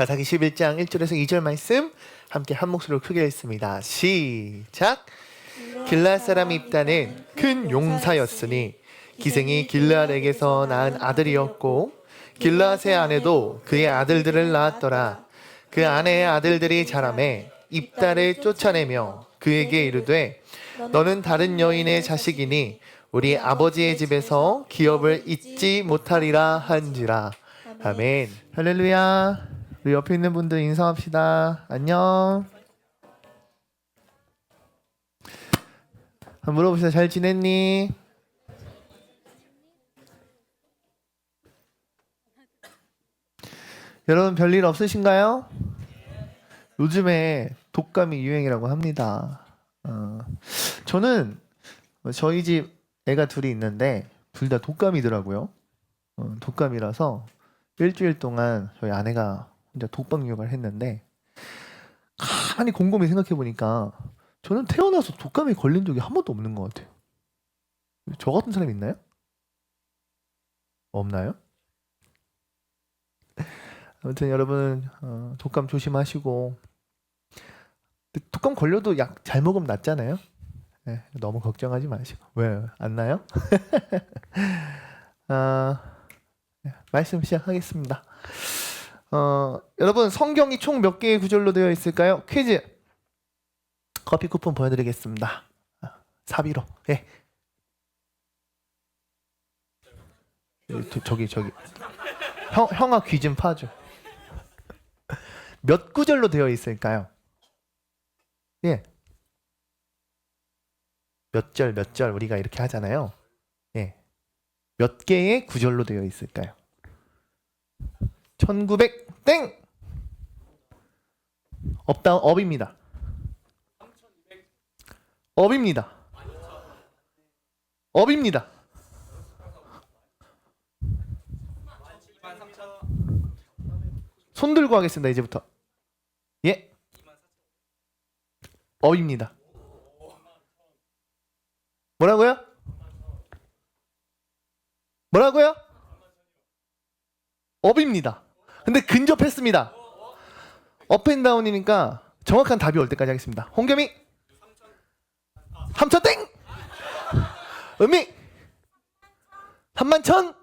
사사기 11장 1절에서 2절 말씀 함께 한 목소리로 크게 읽습니다. 시작. 길르앗 사람 입다는 큰 용사였으니 기생이 길르앗에게서 낳은 아들이었고 길르앗의 아내도 그의 아들들을 낳았더라. 그 아내의 아들들이 자라매 입다를 쫓아내며 그에게 이르되 너는 다른 여인의 자식이니 우리 아버지의 집에서 기업을 잊지 못하리라 한지라. 아멘. 할렐루야. 우리 옆에 있는 분들 인사합시다. 안녕. 한번 물어봅시다. 잘 지냈니? 여러분 별일 없으신가요? 요즘에 독감이 유행이라고 합니다. 저는 저희 집 애가 둘이 있는데 둘 다 독감이더라고요. 독감이라서 일주일 동안 저희 아내가 혼자 독방 육아를 했는데 가만히 곰곰이 생각해 보니까 저는 태어나서 독감에 걸린 적이 한 번도 없는 것 같아요. 저 같은 사람 있나요? 없나요? 아무튼 여러분 독감 조심하시고 독감 걸려도 약 잘 먹으면 낫잖아요. 네, 너무 걱정하지 마시고. 왜 안 나요? 말씀 시작하겠습니다. 여러분 성경이 총 몇 개의 구절로 되어 있을까요? 퀴즈. 커피 쿠폰 보여드리겠습니다. 사비로. 예. 저기 형아 귀 좀 파줘. 몇 구절로 되어 있을까요? 예. 몇 절 우리가 이렇게 하잖아요. 예. 몇 개의 구절로 되어 있을까요? 1900 땡. 없다. 업입니다. 업입니다. 업입니다. 손 들고 하겠습니다. 이제부터. 예. 업입니다. 뭐라고요? 뭐라고요? 업입니다. 근데 근접했습니다. 업앤다운이니까 정확한 답이 올 때까지 하겠습니다. 홍겸이 3천 땡! 음이 31,100!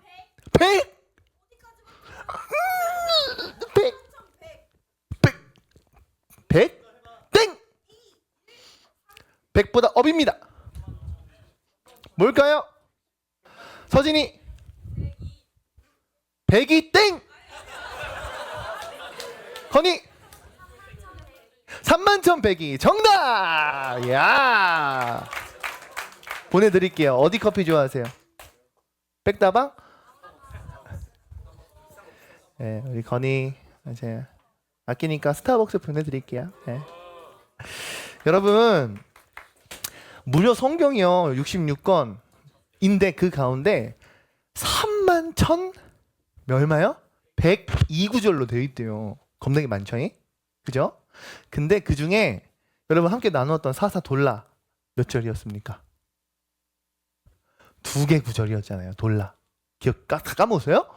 100 땡! 100보다 업입니다. 뭘까요? 서진이 100이 땡! 건이 31,100이 정답! 야! 보내드릴게요. 어디 커피 좋아하세요? 백다방? 네, 우리 건이 이제 아끼니까 스타벅스 보내드릴게요. 네. 여러분 무려 성경이요 66권인데 그 가운데 31,000 얼마요? 102구절로 되어 있대요. 겁나게 많죠? 그죠? 근데 그 중에 여러분 함께 나누었던 사사 돌라 몇 절이었습니까? 2개 구절이었잖아요. 돌라 기억 다 까먹었어요?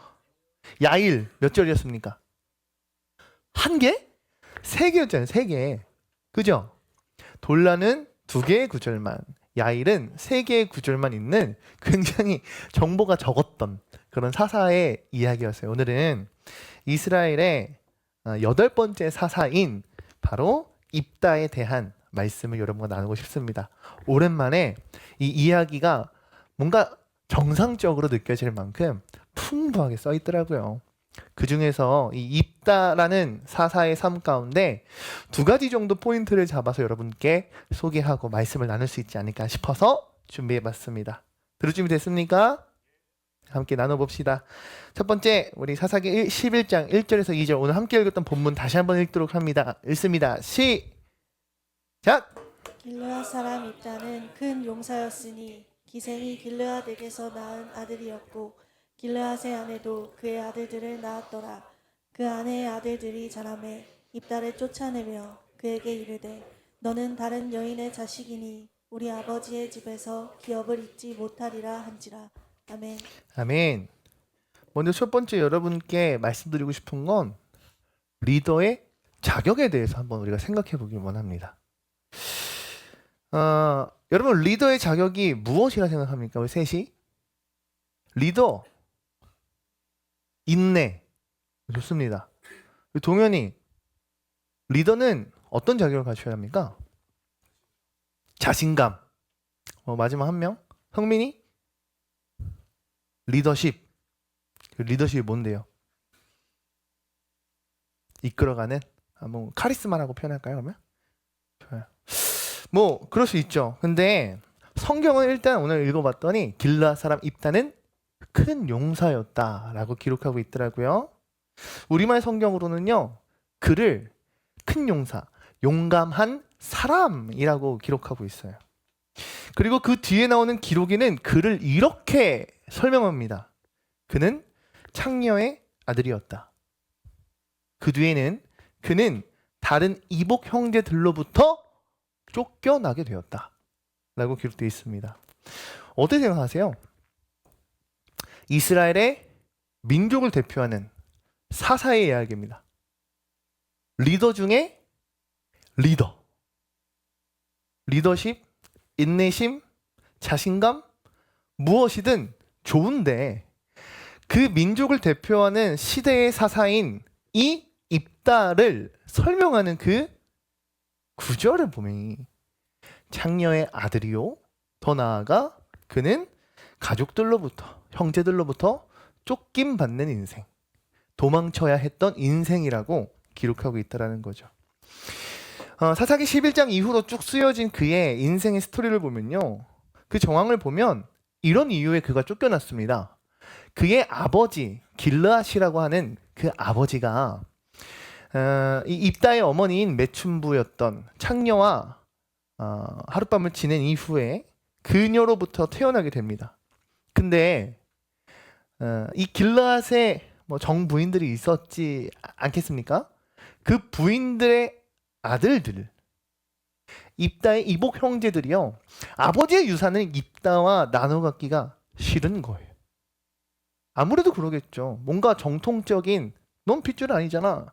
야일 몇 절이었습니까? 1개? 3개였잖아요. 3개. 그죠? 돌라는 2개의 구절만, 야일은 3개의 구절만 있는 굉장히 정보가 적었던 그런 사사의 이야기였어요. 오늘은 이스라엘의 8번째 사사인 바로 입다에 대한 말씀을 여러분과 나누고 싶습니다. 오랜만에 이 이야기가 뭔가 정상적으로 느껴질 만큼 풍부하게 써 있더라고요. 그 중에서 이 입다라는 사사의 삶 가운데 2가지 정도 포인트를 잡아서 여러분께 소개하고 말씀을 나눌 수 있지 않을까 싶어서 준비해봤습니다. 들을 준비 됐습니까? 함께 나눠봅시다. 첫 번째 우리 사사기 11장 1절에서 2절 오늘 함께 읽었던 본문 다시 한번 읽도록 합니다. 읽습니다. 시작! 길르앗 사람 입다는 큰 용사였으니 기생이 길르앗에게서 낳은 아들이었고 길르앗의 아내도 그의 아들들을 낳았더라. 그 아내의 아들들이 자라매 입다를 쫓아내며 그에게 이르되 너는 다른 여인의 자식이니 우리 아버지의 집에서 기업을 잊지 못하리라 한지라. 아멘. 아멘. 먼저 첫 번째 여러분께 말씀드리고 싶은 건 리더의 자격에 대해서 한번 우리가 생각해 보길 원합니다. 여러분 리더의 자격이 무엇이라 생각합니까? 우리 셋이 리더 인내 좋습니다. 동현이 리더는 어떤 자격을 갖춰야 합니까? 자신감. 마지막 한 명 성민이 리더십. 리더십이 뭔데요? 이끌어가는 뭐 카리스마라고 표현할까요? 그러면 좋아요. 뭐 그럴 수 있죠. 근데 성경은 일단 오늘 읽어봤더니 길르앗 사람 입다는 큰 용사였다라고 기록하고 있더라고요. 우리말 성경으로는요 그를 큰 용사, 용감한 사람이라고 기록하고 있어요. 그리고 그 뒤에 나오는 기록에는 그를 이렇게 설명합니다. 그는 창녀의 아들이었다. 그 뒤에는 그는 다른 이복 형제들로부터 쫓겨나게 되었다 라고 기록되어 있습니다. 어떻게 생각하세요? 이스라엘의 민족을 대표하는 사사의 이야기입니다. 리더 중에 리더. 리더십, 인내심, 자신감 무엇이든 좋은데 그 민족을 대표하는 시대의 사사인 이 입다를 설명하는 그 구절을 보면 창녀의 아들이요 더 나아가 그는 가족들로부터 형제들로부터 쫓김받는 인생, 도망쳐야 했던 인생이라고 기록하고 있다는 거죠. 사사기 11장 이후로 쭉 쓰여진 그의 인생의 스토리를 보면요 그 정황을 보면 이런 이유에 그가 쫓겨났습니다. 그의 아버지 길르앗이라고 하는 그 아버지가 이 입다의 어머니인 메춘부였던 창녀와 하룻밤을 지낸 이후에 그녀로부터 태어나게 됩니다. 근데 이 길르앗의 뭐 정부인들이 있었지 않겠습니까? 그 부인들의 아들들 입다의 이복 형제들이요 아버지의 유산을 입다와 나눠 갖기가 싫은 거예요. 아무래도 그러겠죠. 뭔가 정통적인 넌 핏줄 아니잖아.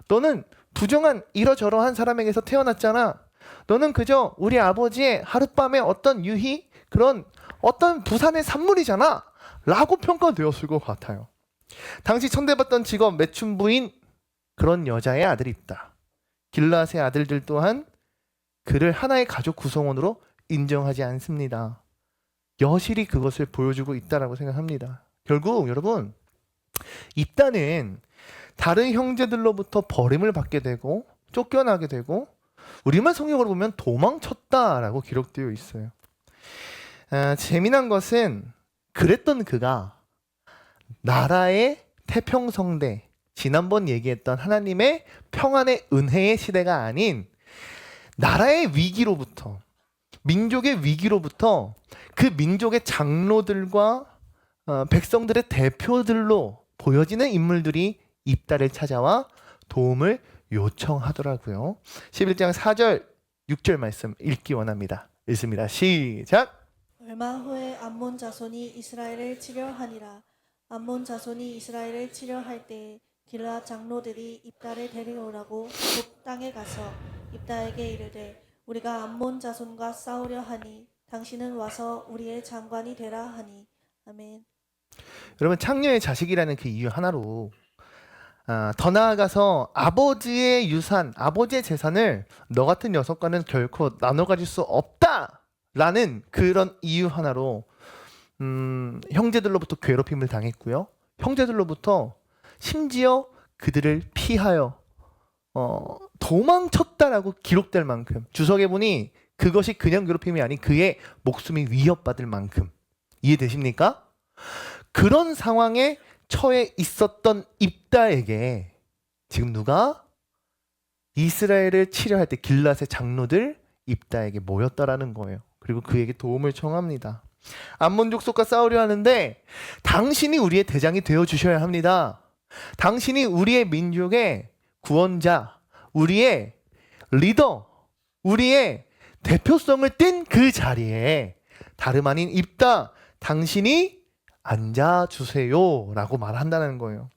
너는 부정한 이러저러한 사람에게서 태어났잖아. 너는 그저 우리 아버지의 하룻밤의 어떤 유희 그런 어떤 부산의 산물이잖아 라고 평가되었을 것 같아요. 당시 천대받던 직업 매춘부인 그런 여자의 아들이 있다. 길르앗의 아들들 또한 그를 하나의 가족 구성원으로 인정하지 않습니다. 여실히 그것을 보여주고 있다라고 생각합니다. 결국 여러분 입다는 다른 형제들로부터 버림을 받게 되고 쫓겨나게 되고 우리말 성경으로 보면 도망쳤다라고 기록되어 있어요. 재미난 것은 그랬던 그가 나라의 태평성대 지난번 얘기했던 하나님의 평안의 은혜의 시대가 아닌 나라의 위기로부터 민족의 위기로부터 그 민족의 장로들과 백성들의 대표들로 보여지는 인물들이 입다를 찾아와 도움을 요청하더라고요. 11장 4절 6절 말씀 읽기 원합니다. 읽습니다. 시작. 얼마 후에 암몬 자손이 이스라엘을 치려하니라. 암몬 자손이 이스라엘을 치려할 때에 길르앗 장로들이 입다를 데려오라고 북 땅에 가서 입다에게 이르되 우리가 암몬 자손과 싸우려 하니 당신은 와서 우리의 장관이 되라 하니. 아멘. 여러분 창녀의 자식이라는 그 이유 하나로 더 나아가서 아버지의 유산, 아버지의 재산을 너 같은 녀석과는 결코 나눠 가질 수 없다라는 그런 이유 하나로 형제들로부터 괴롭힘을 당했고요. 형제들로부터 심지어 그들을 피하여 도망쳤다라고 기록될 만큼 주석에 보니 그것이 그냥 괴롭힘이 아닌 그의 목숨이 위협받을 만큼 이해되십니까? 그런 상황에 처해 있었던 입다에게 지금 누가 이스라엘을 치려할 때 길르앗의 장로들 입다에게 모였다라는 거예요. 그리고 그에게 도움을 청합니다. 암몬 족속과 싸우려 하는데 당신이 우리의 대장이 되어 주셔야 합니다. 당신이 우리의 민족의 구원자, 우리의 리더, 우리의 대표성을 띈 그 자리에 다름 아닌 입다 당신이 앉아주세요 라고 말한다는 거예요.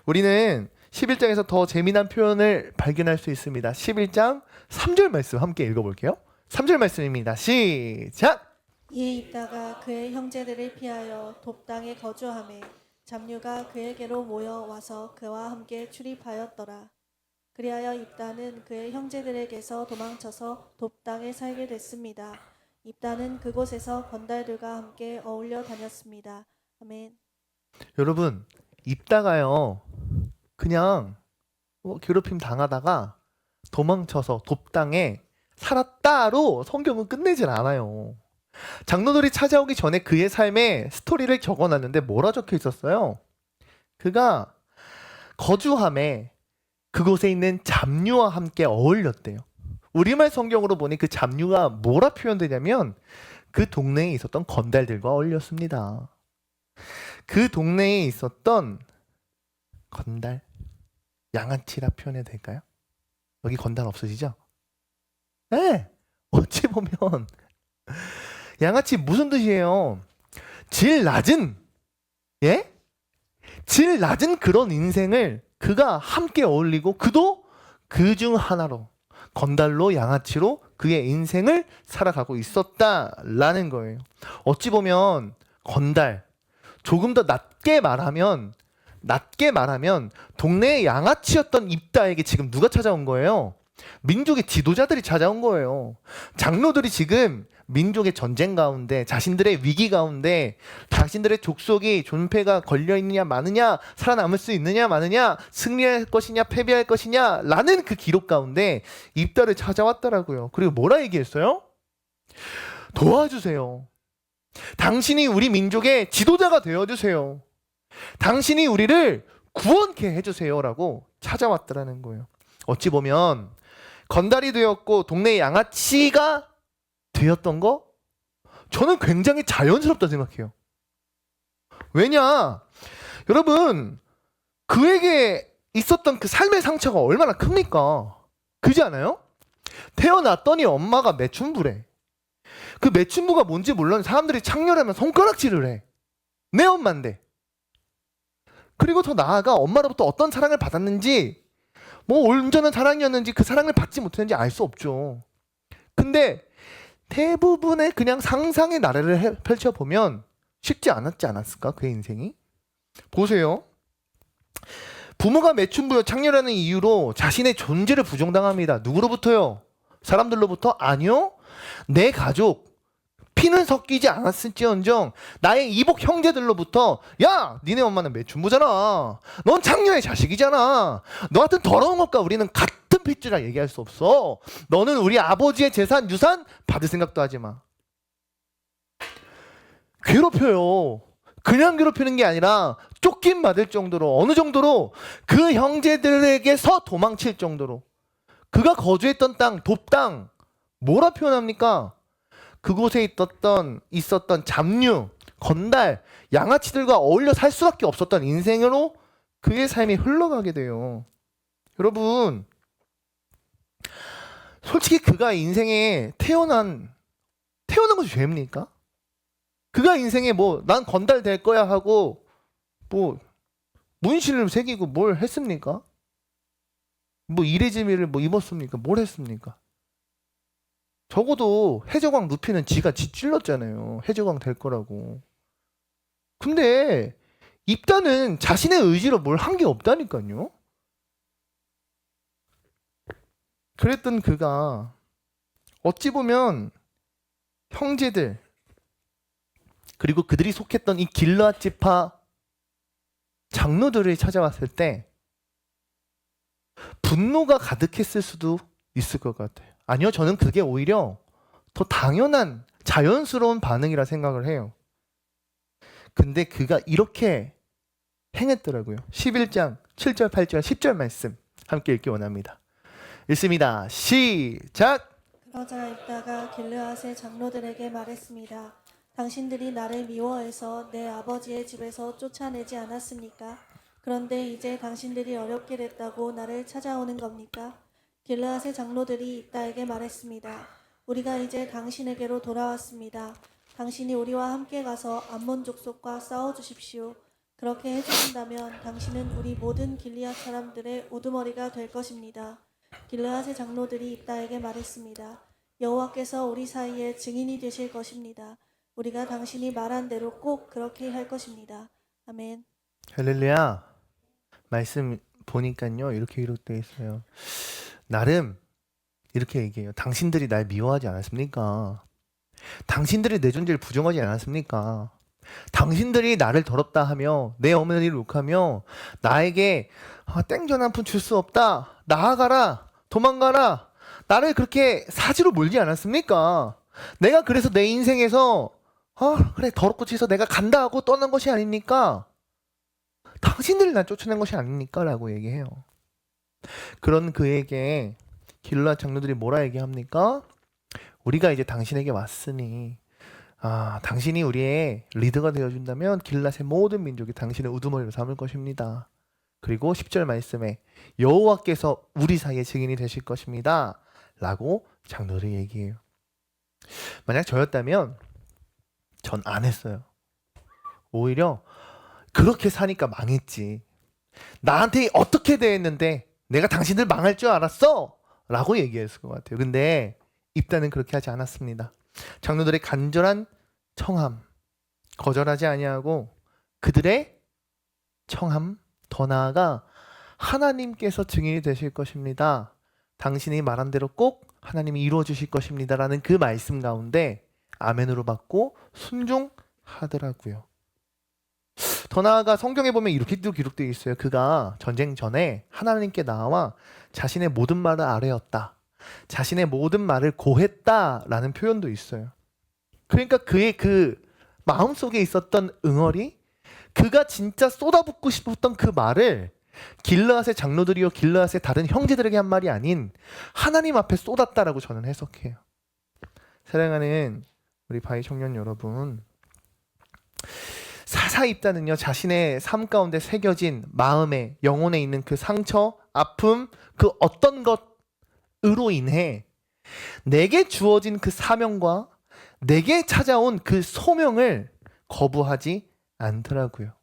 우리는 11장에서 더 재미난 표현을 발견할 수 있습니다. 11장 3절 말씀 함께 읽어볼게요. 3절 말씀입니다. 시작! 이에 입다가 그의 형제들을 피하여 돕당에 거주하매 잡류가 그에게로 모여 와서 그와 함께 출입하였더라. 그리하여 입다는 그의 형제들에게서 도망쳐서 돕당에 살게 됐습니다. 입다는 그곳에서 건달들과 함께 어울려 다녔습니다. 아멘. 여러분, 입다가요 그냥 괴롭힘 당하다가 도망쳐서 돕당에 살았다로 성경은 끝내질 않아요. 장로들이 찾아오기 전에 그의 삶의 스토리를 적어놨는데 뭐라 적혀 있었어요? 그가 거주함에 그곳에 있는 잡류와 함께 어울렸대요. 우리말 성경으로 보니 그 잡류가 뭐라 표현되냐면 그 동네에 있었던 건달들과 어울렸습니다. 그 동네에 있었던 건달, 양아치라 표현해도 될까요? 여기 건달 없으시죠? 네. 어찌 보면 양아치 무슨 뜻이에요? 질 낮은, 예? 질 낮은 그런 인생을 그가 함께 어울리고 그도 그 중 하나로 건달로 양아치로 그의 인생을 살아가고 있었다라는 거예요. 어찌 보면 건달, 조금 더 낮게 말하면 동네의 양아치였던 입다에게 지금 누가 찾아온 거예요? 민족의 지도자들이 찾아온 거예요. 장로들이 지금 민족의 전쟁 가운데, 자신들의 위기 가운데, 자신들의 족속이 존폐가 걸려 있느냐 마느냐, 살아남을 수 있느냐 마느냐, 승리할 것이냐 패배할 것이냐 라는 그 기록 가운데 입다를 찾아왔더라고요. 그리고 뭐라 얘기했어요? 도와주세요. 당신이 우리 민족의 지도자가 되어주세요. 당신이 우리를 구원케 해주세요라고 찾아왔더라는 거예요. 어찌 보면 건달이 되었고 동네의 양아치가 되었던 거 저는 굉장히 자연스럽다 생각해요. 왜냐? 여러분, 그에게 있었던 그 삶의 상처가 얼마나 큽니까? 그지 않아요? 태어났더니 엄마가 매춘부래. 그 매춘부가 뭔지 몰랐는데 사람들이 창렬하면 손가락질을 해. 내 엄마인데. 그리고 더 나아가 엄마로부터 어떤 사랑을 받았는지, 뭐 온전한 사랑이었는지 그 사랑을 받지 못했는지 알 수 없죠. 근데 대부분의 그냥 상상의 나래를 펼쳐보면 쉽지 않았지 않았을까? 그의 인생이. 보세요. 부모가 매춘부여 창렬하는 이유로 자신의 존재를 부정당합니다. 누구로부터요? 사람들로부터? 아니요. 내 가족, 피는 섞이지 않았을지언정 나의 이복 형제들로부터 야! 니네 엄마는 매춘부잖아. 넌 창녀의 자식이잖아. 너 같은 더러운 것과 우리는 같은 핏줄이라 얘기할 수 없어. 너는 우리 아버지의 재산, 유산 받을 생각도 하지 마. 괴롭혀요. 그냥 괴롭히는 게 아니라 쫓김 받을 정도로, 어느 정도로 그 형제들에게서 도망칠 정도로. 그가 거주했던 땅, 돕땅, 뭐라 표현합니까? 그곳에 있었던 잡류, 건달, 양아치들과 어울려 살 수밖에 없었던 인생으로 그의 삶이 흘러가게 돼요. 여러분, 솔직히 그가 인생에 태어난 것이 죄입니까? 그가 인생에 난 건달 될 거야 하고 문신을 새기고 뭘 했습니까? 이레지미를 입었습니까? 뭘 했습니까? 적어도 해적왕 루피는 지가 찔렀잖아요. 해적왕 될 거라고. 근데 입다는 자신의 의지로 뭘 한 게 없다니까요. 그랬던 그가 어찌 보면 형제들 그리고 그들이 속했던 이 길르앗 지파 장로들이 찾아왔을 때 분노가 가득했을 수도 있을 것 같아요. 아니요, 저는 그게 오히려 더 당연한 자연스러운 반응이라 생각을 해요. 근데 그가 이렇게 행했더라고요. 11장 7절 8절 10절 말씀 함께 읽기 원합니다. 읽습니다. 시작! 그러자 입다가 길르앗의 장로들에게 말했습니다. 당신들이 나를 미워해서 내 아버지의 집에서 쫓아내지 않았습니까? 그런데 이제 당신들이 어렵게 됐다고 나를 찾아오는 겁니까? 길르앗의 장로들이 입다에게 말했습니다. 우리가 이제 당신에게로 돌아왔습니다. 당신이 우리와 함께 가서 암몬 족속과 싸워주십시오. 그렇게 해주신다면 당신은 우리 모든 길리앗 사람들의 우두머리가 될 것입니다. 길르앗의 장로들이 입다에게 말했습니다. 여호와께서 우리 사이에 증인이 되실 것입니다. 우리가 당신이 말한 대로 꼭 그렇게 할 것입니다. 아멘. 할렐루야. 말씀 보니까요 이렇게 기록되어 있어요. 나름 이렇게 얘기해요. 당신들이 날 미워하지 않았습니까? 당신들이 내 존재를 부정하지 않았습니까? 당신들이 나를 더럽다 하며 내 어머니를 욕하며 나에게 땡전 한 푼 줄 수 없다, 나아가라, 도망가라, 나를 그렇게 사지로 몰지 않았습니까? 내가 그래서 내 인생에서 그래 더럽고 치서 내가 간다 하고 떠난 것이 아닙니까? 당신들이 날 쫓아낸 것이 아닙니까? 라고 얘기해요. 그런 그에게 길르앗 장로들이 뭐라 얘기합니까? 우리가 이제 당신에게 왔으니 당신이 우리의 리더가 되어준다면 길르앗의 모든 민족이 당신의 우두머리로 삼을 것입니다. 그리고 10절 말씀에 여호와께서 우리 사이에 증인이 되실 것입니다. 라고 장로들이 얘기해요. 만약 저였다면 전 안 했어요. 오히려 그렇게 사니까 망했지. 나한테 어떻게 대했는데 내가 당신들 망할 줄 알았어? 라고 얘기했을 것 같아요. 근데 입다는 그렇게 하지 않았습니다. 장로들의 간절한 청함, 거절하지 아니하고 그들의 청함, 더 나아가 하나님께서 증인이 되실 것입니다. 당신이 말한 대로 꼭 하나님이 이루어 주실 것입니다. 라는 그 말씀 가운데 아멘으로 받고 순종하더라고요. 더 나아가 성경에 보면 이렇게도 기록되어 있어요. 그가 전쟁 전에 하나님께 나와 자신의 모든 말을 아뢰었다, 자신의 모든 말을 고했다라는 표현도 있어요. 그러니까 그의 그 마음속에 있었던 응어리, 그가 진짜 쏟아붓고 싶었던 그 말을 길르앗의 장로들이요 길르앗의 다른 형제들에게 한 말이 아닌 하나님 앞에 쏟았다라고 저는 해석해요. 사랑하는 우리 바위 청년 여러분, 사사 입다는요 자신의 삶 가운데 새겨진 마음에 영혼에 있는 그 상처, 아픔, 그 어떤 것으로 인해 내게 주어진 그 사명과 내게 찾아온 그 소명을 거부하지 않더라고요.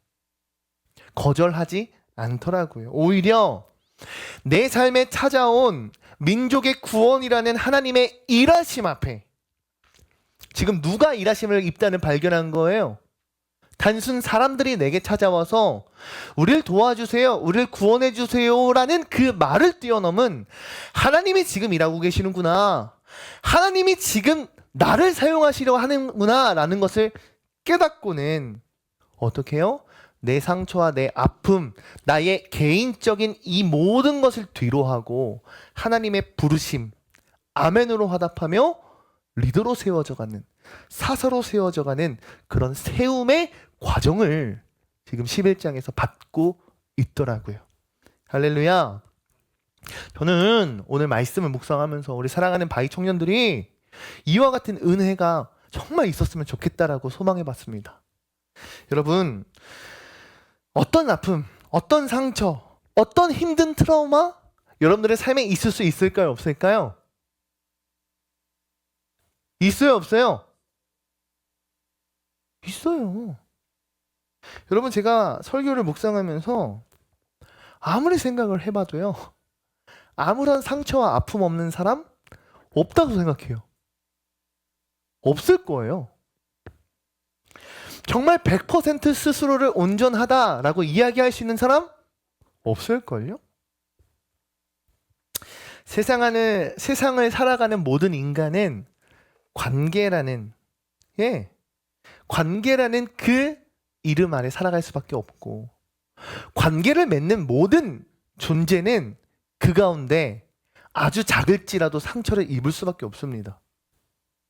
거절하지 않더라고요. 오히려 내 삶에 찾아온 민족의 구원이라는 하나님의 일하심 앞에, 지금 누가 일하심을 입다는 발견한 거예요? 단순 사람들이 내게 찾아와서 우리를 도와주세요, 우리를 구원해 주세요라는 그 말을 뛰어넘은 하나님이 지금 일하고 계시는구나, 하나님이 지금 나를 사용하시려 하는구나 라는 것을 깨닫고는 어떻게 해요? 내 상처와 내 아픔, 나의 개인적인 이 모든 것을 뒤로하고 하나님의 부르심, 아멘으로 화답하며 리더로 세워져가는, 사서로 세워져가는 그런 세움의 과정을 지금 11장에서 받고 있더라고요. 할렐루야. 저는 오늘 말씀을 묵상하면서 우리 사랑하는 바위 청년들이 이와 같은 은혜가 정말 있었으면 좋겠다라고 소망해봤습니다. 여러분, 어떤 아픔, 어떤 상처, 어떤 힘든 트라우마 여러분들의 삶에 있을 수 있을까요? 없을까요? 있어요? 없어요? 있어요. 여러분, 제가 설교를 묵상하면서 아무리 생각을 해봐도요, 아무런 상처와 아픔 없는 사람 없다고 생각해요. 없을 거예요. 정말 100% 스스로를 온전하다라고 이야기할 수 있는 사람 없을걸요? 세상을 살아가는 모든 인간은 관계라는 그 이름 아래 살아갈 수밖에 없고, 관계를 맺는 모든 존재는 그 가운데 아주 작을지라도 상처를 입을 수밖에 없습니다.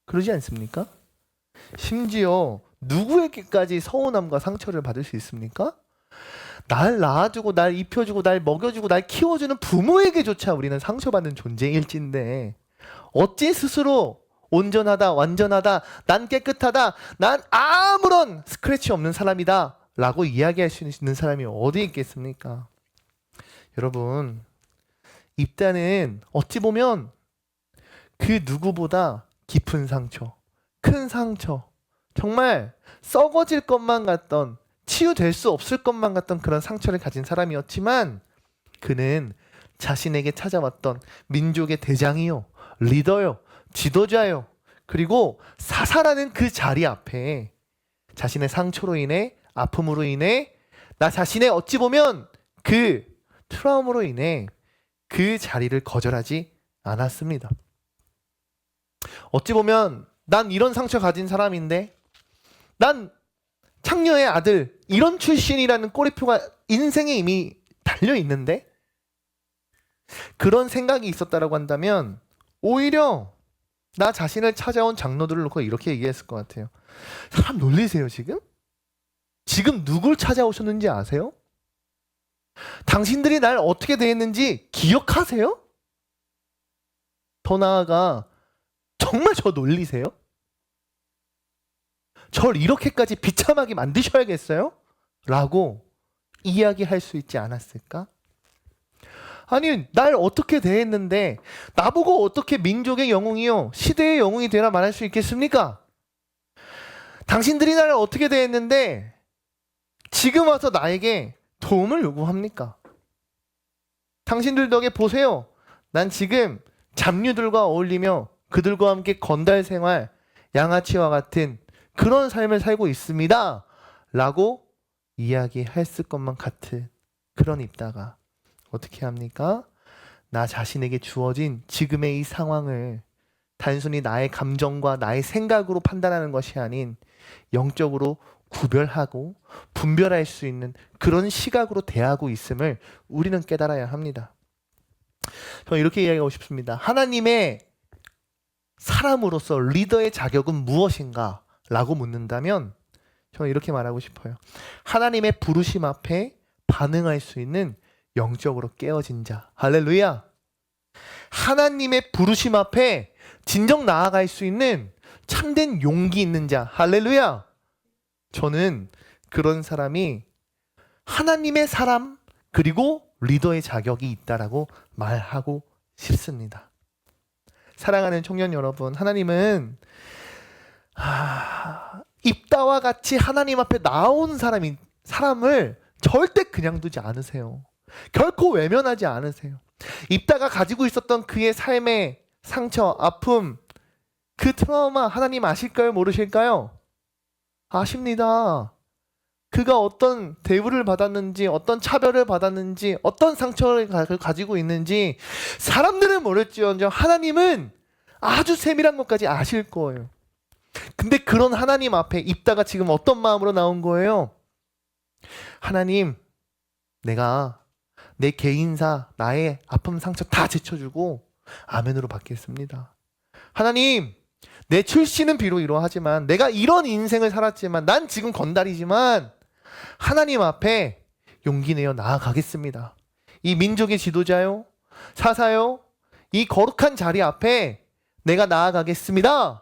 그러지 않습니까? 심지어 누구에게까지 서운함과 상처를 받을 수 있습니까? 날 낳아주고 날 입혀주고 날 먹여주고 날 키워주는 부모에게조차 우리는 상처받는 존재일진데 어찌 스스로 온전하다, 완전하다, 난 깨끗하다, 난 아무런 스크래치 없는 사람이다 라고 이야기할 수 있는 사람이 어디 있겠습니까? 여러분, 입다는 어찌 보면 그 누구보다 깊은 상처, 큰 상처, 정말 썩어질 것만 같던 치유될 수 없을 것만 같던 그런 상처를 가진 사람이었지만 그는 자신에게 찾아왔던 민족의 대장이요, 리더요, 지도자요, 그리고 사사라는 그 자리 앞에 자신의 상처로 인해, 아픔으로 인해, 나 자신의 어찌 보면 그 트라우마로 인해 그 자리를 거절하지 않았습니다. 어찌 보면 난 이런 상처 가진 사람인데, 난 창녀의 아들 이런 출신이라는 꼬리표가 인생에 이미 달려 있는데, 그런 생각이 있었다라고 한다면 오히려 나 자신을 찾아온 장로들을 놓고 이렇게 얘기했을 것 같아요. 사람 놀리세요 지금? 지금 누굴 찾아오셨는지 아세요? 당신들이 날 어떻게 대했는지 기억하세요? 더 나아가 정말 저 놀리세요? 절 이렇게까지 비참하게 만드셔야겠어요? 라고 이야기할 수 있지 않았을까? 아니, 날 어떻게 대했는데 나보고 어떻게 민족의 영웅이요, 시대의 영웅이 되라 말할 수 있겠습니까? 당신들이 나를 어떻게 대했는데 지금 와서 나에게 도움을 요구합니까? 당신들 덕에 보세요. 난 지금 잡류들과 어울리며 그들과 함께 건달 생활, 양아치와 같은 그런 삶을 살고 있습니다. 라고 이야기했을 것만 같은 그런 입다가 어떻게 합니까? 나 자신에게 주어진 지금의 이 상황을 단순히 나의 감정과 나의 생각으로 판단하는 것이 아닌 영적으로 구별하고 분별할 수 있는 그런 시각으로 대하고 있음을 우리는 깨달아야 합니다. 저는 이렇게 이야기하고 싶습니다. 하나님의 사람으로서 리더의 자격은 무엇인가? 라고 묻는다면 저는 이렇게 말하고 싶어요. 하나님의 부르심 앞에 반응할 수 있는 영적으로 깨어진 자. 할렐루야. 하나님의 부르심 앞에 진정 나아갈 수 있는 참된 용기 있는 자. 할렐루야. 저는 그런 사람이 하나님의 사람 그리고 리더의 자격이 있다라고 말하고 싶습니다. 사랑하는 청년 여러분, 하나님은 입다와 같이 하나님 앞에 나온 사람을 절대 그냥 두지 않으세요. 결코 외면하지 않으세요. 입다가 가지고 있었던 그의 삶의 상처, 아픔, 그 트라우마 하나님 아실까요? 모르실까요? 아십니다. 그가 어떤 대우를 받았는지, 어떤 차별을 받았는지, 어떤 상처를 가지고 있는지 사람들은 모를지언정 하나님은 아주 세밀한 것까지 아실 거예요. 근데 그런 하나님 앞에 입다가 지금 어떤 마음으로 나온 거예요? 하나님, 내가 내 개인사, 나의 아픔, 상처 다 제쳐주고 아멘으로 받겠습니다. 하나님, 내 출신은 비록 이러하지만, 내가 이런 인생을 살았지만, 난 지금 건달이지만 하나님 앞에 용기 내어 나아가겠습니다. 이 민족의 지도자요, 사사요, 이 거룩한 자리 앞에 내가 나아가겠습니다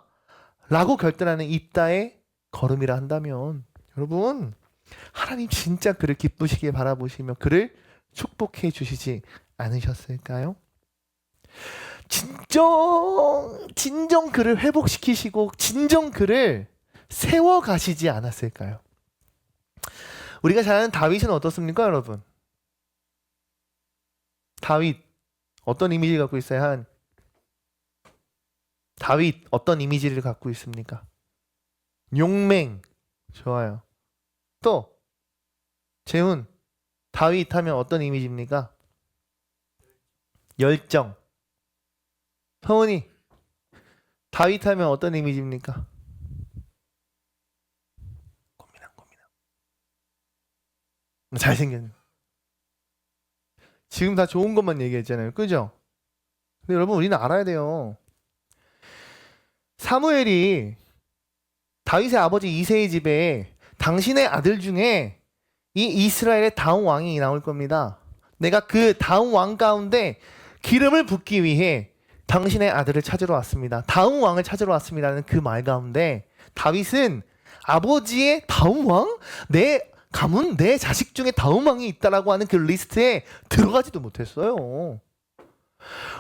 라고 결단하는 입다의 걸음이라 한다면, 여러분, 하나님 진짜 그를 기쁘시게 바라보시며 그를 축복해 주시지 않으셨을까요? 진정 그를 회복시키시고 진정 그를 세워가시지 않았을까요? 우리가 잘 아는 다윗은 어떻습니까, 여러분? 다윗 어떤 이미지를 갖고 있어요? 다윗 어떤 이미지를 갖고 있습니까? 용맹. 좋아요. 또 재훈, 다윗 하면 어떤 이미지입니까? 열정. 성훈이, 다윗 하면 어떤 이미지입니까? 고민함. 잘생겼네. 지금 다 좋은 것만 얘기했잖아요. 그죠? 근데 여러분, 우리는 알아야 돼요. 사무엘이 다윗의 아버지 이새의 집에 당신의 아들 중에 이 이스라엘의 다음 왕이 나올 겁니다. 내가 그 다음 왕 가운데 기름을 붓기 위해 당신의 아들을 찾으러 왔습니다. 다음 왕을 찾으러 왔습니다는 그 말 가운데 다윗은 아버지의 다음 왕? 내 가문, 내 자식 중에 다음 왕이 있다라고 하는 그 리스트에 들어가지도 못했어요.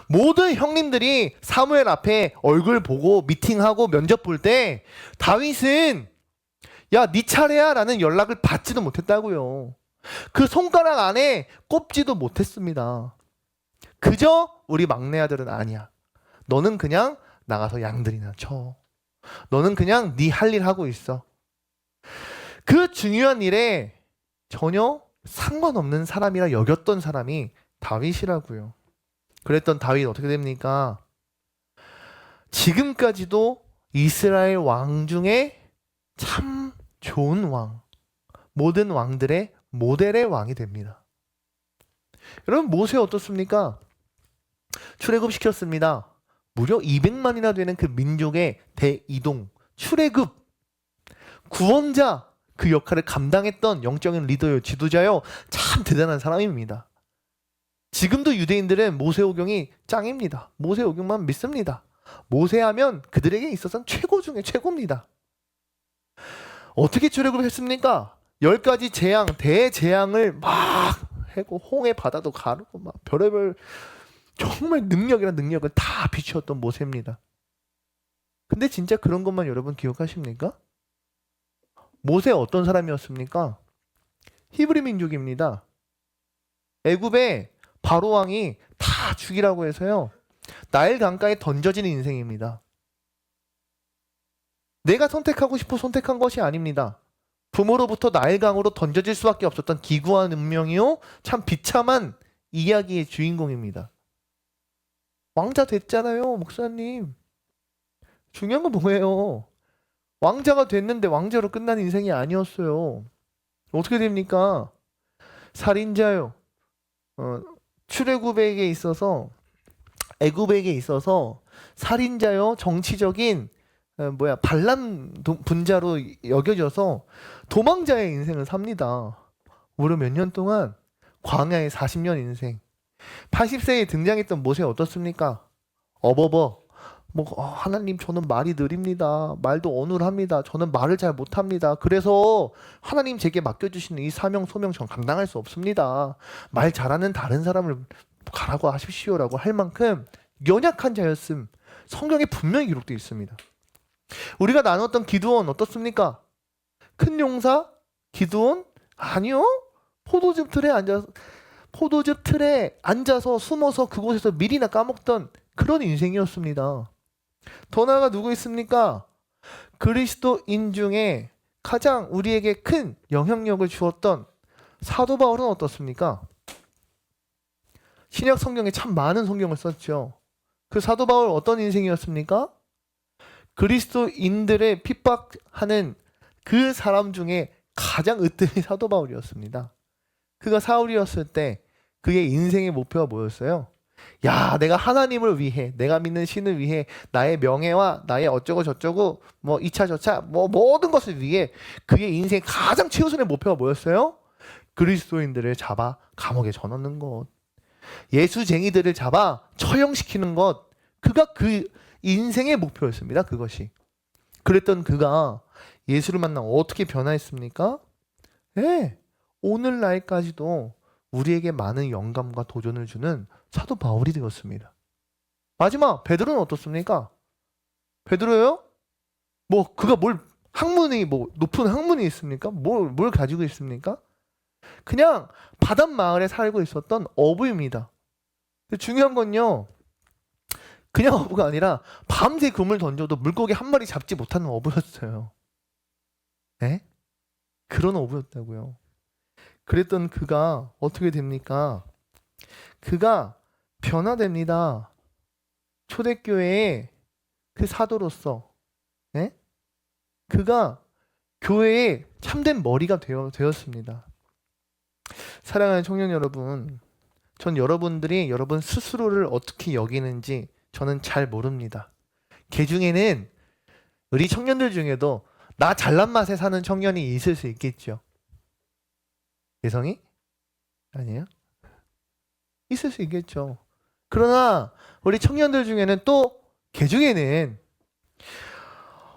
모든 형님들이 사무엘 앞에 얼굴 보고 미팅하고 면접 볼 때 다윗은 야, 네 차례야 라는 연락을 받지도 못했다고요. 그 손가락 안에 꼽지도 못했습니다. 그저 우리 막내 아들은 아니야. 너는 그냥 나가서 양들이나 쳐. 너는 그냥 네 할 일 하고 있어. 그 중요한 일에 전혀 상관없는 사람이라 여겼던 사람이 다윗이라고요. 그랬던 다윗 어떻게 됩니까? 지금까지도 이스라엘 왕 중에 참 좋은 왕, 모든 왕들의 모델의 왕이 됩니다. 여러분, 모세 어떻습니까? 출애굽시켰습니다. 무려 200만이나 되는 그 민족의 대이동, 출애굽, 구원자, 그 역할을 감당했던 영적인 리더요, 지도자요, 참 대단한 사람입니다. 지금도 유대인들은 모세오경이 짱입니다. 모세오경만 믿습니다. 모세하면 그들에게 있어서는 최고 중에 최고입니다. 어떻게 출애굽을 했습니까? 10가지 재앙, 대재앙을 막 해고 홍해 바다도 가르고 막 별의별 정말 능력이란 능력을 다 비추었던 모세입니다. 근데 진짜 그런 것만 여러분 기억하십니까? 모세 어떤 사람이었습니까? 히브리 민족입니다. 애굽의 바로 왕이 다 죽이라고 해서요, 나일 강가에 던져지는 인생입니다. 내가 선택하고 싶어 선택한 것이 아닙니다. 부모로부터 나일 강으로 던져질 수밖에 없었던 기구한 운명이요, 참 비참한 이야기의 주인공입니다. 왕자 됐잖아요, 목사님. 중요한 건 뭐예요? 왕자가 됐는데 왕자로 끝난 인생이 아니었어요. 어떻게 됩니까? 살인자요. 출애굽에게 있어서, 애굽에게 있어서 살인자요, 정치적인 반란 분자로 여겨져서 도망자의 인생을 삽니다. 무려 몇 년 동안 광야의 40년 인생. 80세에 등장했던 모세 어떻습니까? 하나님, 저는 말이 느립니다. 말도 어눌합니다. 저는 말을 잘 못합니다. 그래서 하나님 제게 맡겨주시는 이 사명 소명 전 감당할 수 없습니다. 말 잘하는 다른 사람을 가라고 하십시오라고 할 만큼 연약한 자였음, 성경에 분명히 기록되어 있습니다. 우리가 나눴던 기드온 어떻습니까? 큰 용사? 기드온? 아니요. 포도즙 틀에 앉아서 숨어서 그곳에서 밀이나 까먹던 그런 인생이었습니다. 더 나아가 누구 있습니까? 그리스도인 중에 가장 우리에게 큰 영향력을 주었던 사도 바울은 어떻습니까? 신약 성경에 참 많은 성경을 썼죠. 그 사도 바울 어떤 인생이었습니까? 그리스도인들의 핍박하는 그 사람 중에 가장 으뜸이 사도 바울이었습니다. 그가 사울이었을 때 그의 인생의 목표가 뭐였어요? 야, 내가 하나님을 위해, 내가 믿는 신을 위해, 나의 명예와 나의 어쩌고 저쩌고 2차 저차 모든 것을 위해 그의 인생의 가장 최우선의 목표가 뭐였어요? 그리스도인들을 잡아 감옥에 져넣는 것, 예수쟁이들을 잡아 처형시키는 것, 그가 그 인생의 목표였습니다. 그것이. 그랬던 그가 예수를 만나 어떻게 변화했습니까? 네, 오늘날까지도 우리에게 많은 영감과 도전을 주는 사도 바울이 되었습니다. 마지막 베드로는 어떻습니까? 베드로요? 그가 높은 학문이 있습니까? 뭘 가지고 있습니까? 그냥 바닷마을에 살고 있었던 어부입니다. 중요한 건요, 그냥 어부가 아니라 밤새 그물 던져도 물고기 한 마리 잡지 못하는 어부였어요. 네? 그런 어부였다고요. 그랬던 그가 어떻게 됩니까? 그가 변화됩니다. 초대교회의 그 사도로서, 네? 그가 교회의 참된 머리가 되었습니다. 사랑하는 청년 여러분, 전 여러분들이 여러분 스스로를 어떻게 여기는지 저는 잘 모릅니다. 그 중에는 우리 청년들 중에도 나 잘난 맛에 사는 청년이 있을 수 있겠죠. 예성이? 아니에요? 있을 수 있겠죠. 그러나 우리 청년들 중에는 또 그 중에는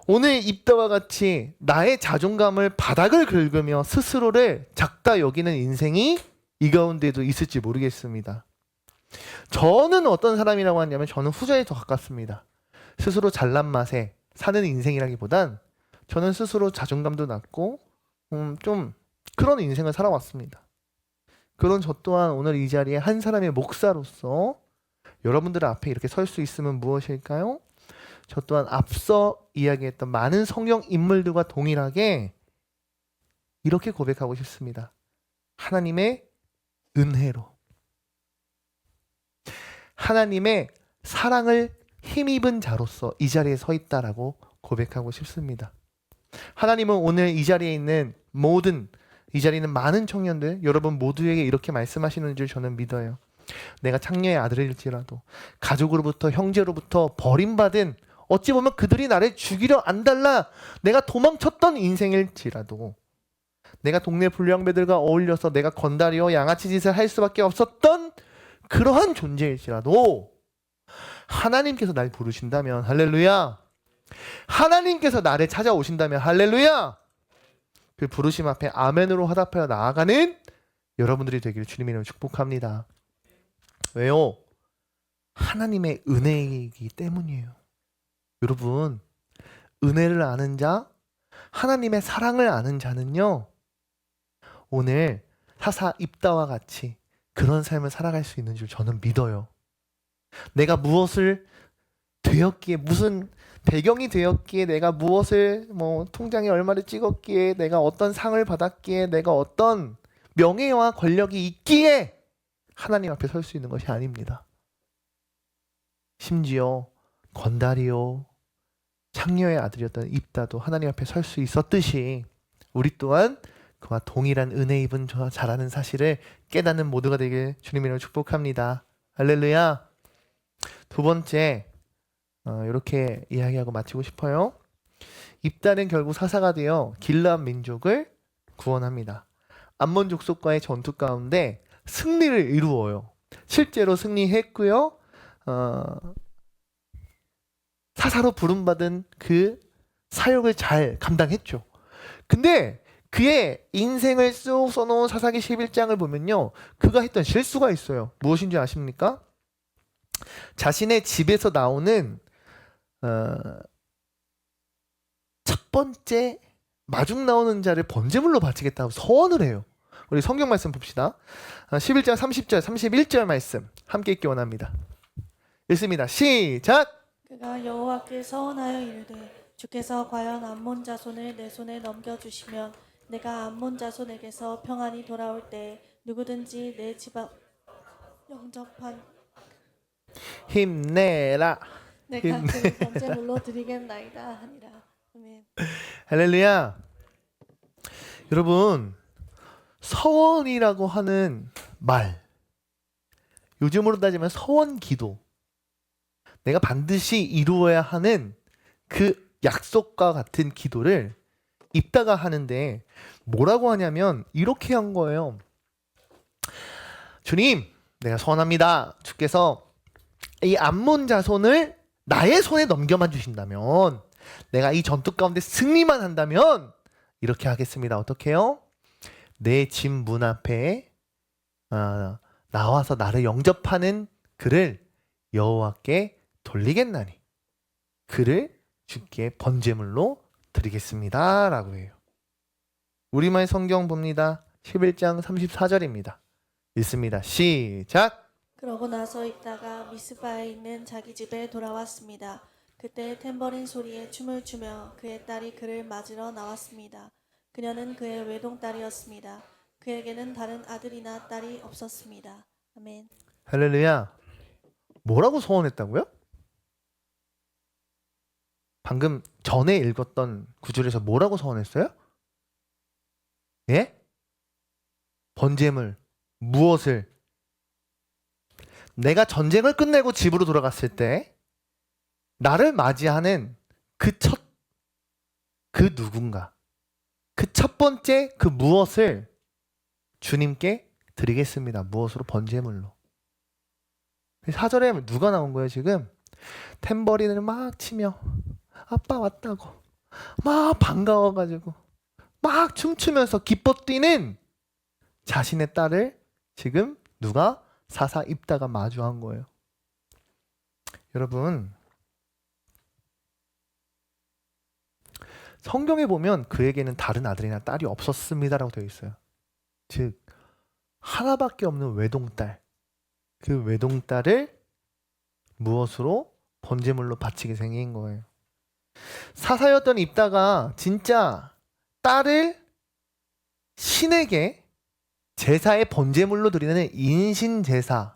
오늘 입다와 같이 나의 자존감을 바닥을 긁으며 스스로를 작다 여기는 인생이 이 가운데도 있을지 모르겠습니다. 저는 어떤 사람이라고 하냐면 저는 후자에 더 가깝습니다. 스스로 잘난 맛에 사는 인생이라기보단 저는 스스로 자존감도 낮고 좀 그런 인생을 살아왔습니다. 그런 저 또한 오늘 이 자리에 한 사람의 목사로서 여러분들 앞에 이렇게 설 수 있으면 무엇일까요? 저 또한 앞서 이야기했던 많은 성경 인물들과 동일하게 이렇게 고백하고 싶습니다. 하나님의 은혜로, 하나님의 사랑을 힘입은 자로서 이 자리에 서 있다라고 고백하고 싶습니다. 하나님은 오늘 이 자리에 있는 모든, 이 자리에 있는 많은 청년들, 여러분 모두에게 이렇게 말씀하시는 줄 저는 믿어요. 내가 창녀의 아들일지라도, 가족으로부터, 형제로부터 버림받은, 어찌 보면 그들이 나를 죽이려 안달라 내가 도망쳤던 인생일지라도, 내가 동네 불량배들과 어울려서 내가 건달이요 양아치 짓을 할 수밖에 없었던 그러한 존재일지라도 하나님께서 날 부르신다면 할렐루야, 하나님께서 나를 찾아오신다면 할렐루야, 그 부르심 앞에 아멘으로 화답하여 나아가는 여러분들이 되기를 주님의 이름으로 축복합니다. 왜요? 하나님의 은혜이기 때문이에요. 여러분, 은혜를 아는 자, 하나님의 사랑을 아는 자는요, 오늘 사사 입다와 같이 그런 삶을 살아갈 수 있는 줄 저는 믿어요. 내가 무엇을 되었기에, 무슨 배경이 되었기에, 내가 무엇을 통장에 얼마를 찍었기에, 내가 어떤 상을 받았기에, 내가 어떤 명예와 권력이 있기에 하나님 앞에 설 수 있는 것이 아닙니다. 심지어 건달이요 창녀의 아들이었던 입다도 하나님 앞에 설 수 있었듯이 우리 또한 그와 동일한 은혜 입은 자라는 사실을 깨닫는 모두가 되길 주님으로 축복합니다. 할렐루야. 두 번째, 이렇게 이야기하고 마치고 싶어요. 입다는 결국 사사가 되어 길르앗 민족을 구원합니다. 암몬 족속과의 전투 가운데 승리를 이루어요. 실제로 승리했고요. 사사로 부름받은 그 사역을 잘 감당했죠. 근데 그의 인생을 쭉 써놓은 사사기 11장을 보면요, 그가 했던 실수가 있어요. 무엇인지 아십니까? 자신의 집에서 나오는 첫 번째 마중 나오는 자를 번제물로 바치겠다고 서원을 해요. 우리 성경 말씀 봅시다. 11장 30절 31절 말씀 함께 읽기 원합니다. 읽습니다. 시작. 그가 여호와께 서원하여 이르되 주께서 과연 암몬 자손을 내 손에 넘겨주시면 내가 암몬 자손에게서 평안히 돌아올 때 누구든지 내 집 앞 영접한 힘내라. 내가 그를 번제물로 드리겠나이다 하니라. 아멘. 할렐루야. 여러분, 서원이라고 하는 말, 요즘으로 따지면 서원 기도, 내가 반드시 이루어야 하는 그 약속과 같은 기도를 입다가 하는데 뭐라고 하냐면 이렇게 한 거예요. 주님, 내가 서원합니다. 주께서 이 암몬 자손을 나의 손에 넘겨만 주신다면, 내가 이 전투 가운데 승리만 한다면 이렇게 하겠습니다. 어떻게 해요? 내 집 문 앞에 나와서 나를 영접하는 그를 여호와께 돌리겠나니 그를 주께 번제물로 드리겠습니다 라고 해요. 우리말 성경 봅니다. 11장 34절입니다. 읽습니다. 시작. 그러고 나서 있다가 미스바에 있는 자기 집에 돌아왔습니다. 그때 탬버린 소리에 춤을 추며 그의 딸이 그를 맞으러 나왔습니다. 그녀는 그의 외동딸이었습니다. 그에게는 다른 아들이나 딸이 없었습니다. 아멘. 할렐루야. 뭐라고 서원했다고요? 방금 전에 읽었던 구절에서 뭐라고 서원했어요? 예? 번제물, 무엇을? 내가 전쟁을 끝내고 집으로 돌아갔을 때 나를 맞이하는 그 누군가, 그 첫 번째 그 무엇을 주님께 드리겠습니다. 무엇으로? 번제물로. 4절에 누가 나온 거예요 지금? 탬버린을 막 치며 아빠 왔다고 막 반가워가지고 막 춤추면서 기뻐 뛰는 자신의 딸을 지금 누가? 사사 입다가 마주한 거예요. 여러분, 성경에 보면 그에게는 다른 아들이나 딸이 없었습니다라고 되어 있어요. 즉 하나밖에 없는 외동딸, 그 외동딸을 무엇으로? 번제물로 바치게 생긴 거예요. 사사였던 입다가 진짜 딸을 신에게 제사의 번제물로 드리는 인신제사,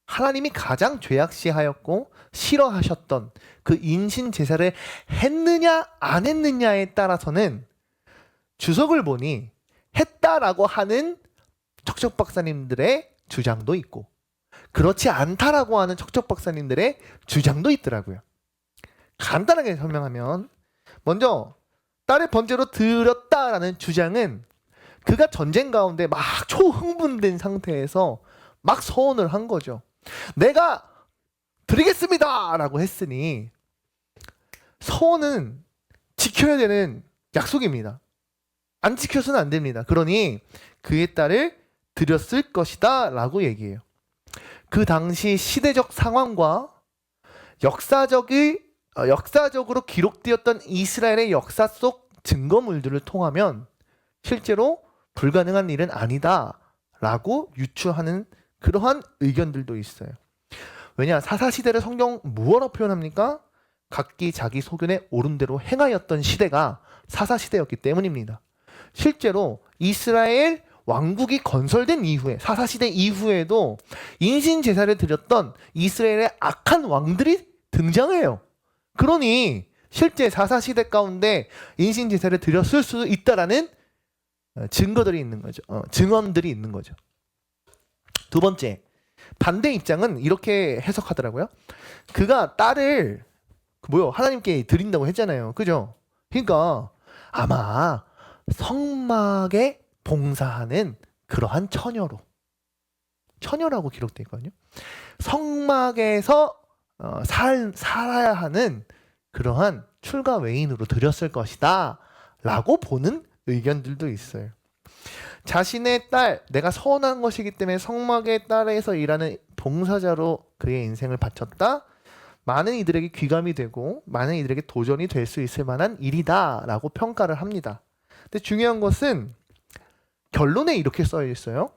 하나님이 가장 죄악시하였고 싫어하셨던 그 인신제사를 했느냐 안 했느냐에 따라서는 주석을 보니 했다라고 하는 척척 박사님들의 주장도 있고 그렇지 않다라고 하는 척척 박사님들의 주장도 있더라고요. 간단하게 설명하면 먼저 딸의 번제로 드렸다라는 주장은 그가 전쟁 가운데 막 초흥분된 상태에서 막 서원을 한 거죠. 내가 드리겠습니다 라고 했으니 서원은 지켜야 되는 약속입니다. 안 지켜서는 안 됩니다. 그러니 그의 딸을 드렸을 것이다 라고 얘기해요. 그 당시 시대적 상황과 역사적으로 기록되었던 이스라엘의 역사 속 증거물들을 통하면 실제로 불가능한 일은 아니다 라고 유추하는 그러한 의견들도 있어요. 왜냐? 사사시대를 성경 무엇으로 표현합니까? 각기 자기 소견에 옳은 대로 행하였던 시대가 사사시대였기 때문입니다. 실제로 이스라엘 왕국이 건설된 이후에, 사사시대 이후에도 인신제사를 드렸던 이스라엘의 악한 왕들이 등장해요. 그러니 실제 사사시대 가운데 인신제사를 드렸을 수 있다라는 증거들이 있는 거죠. 증언들이 있는 거죠. 두 번째, 반대 입장은 이렇게 해석하더라고요. 그가 딸을 하나님께 드린다고 했잖아요. 그죠? 그러니까 아마 성막에 봉사하는 그러한 처녀라고 기록되어 있거든요. 성막에서 살아야 하는 그러한 출가 외인으로 드렸을 것이다 라고 보는 의견들도 있어요. 자신의 딸, 내가 서원한 것이기 때문에 성막의 딸에서 일하는 봉사자로 그의 인생을 바쳤다. 많은 이들에게 귀감이 되고 많은 이들에게 도전이 될 수 있을 만한 일이다 라고 평가를 합니다. 근데 중요한 것은 결론에 이렇게 써 있어요.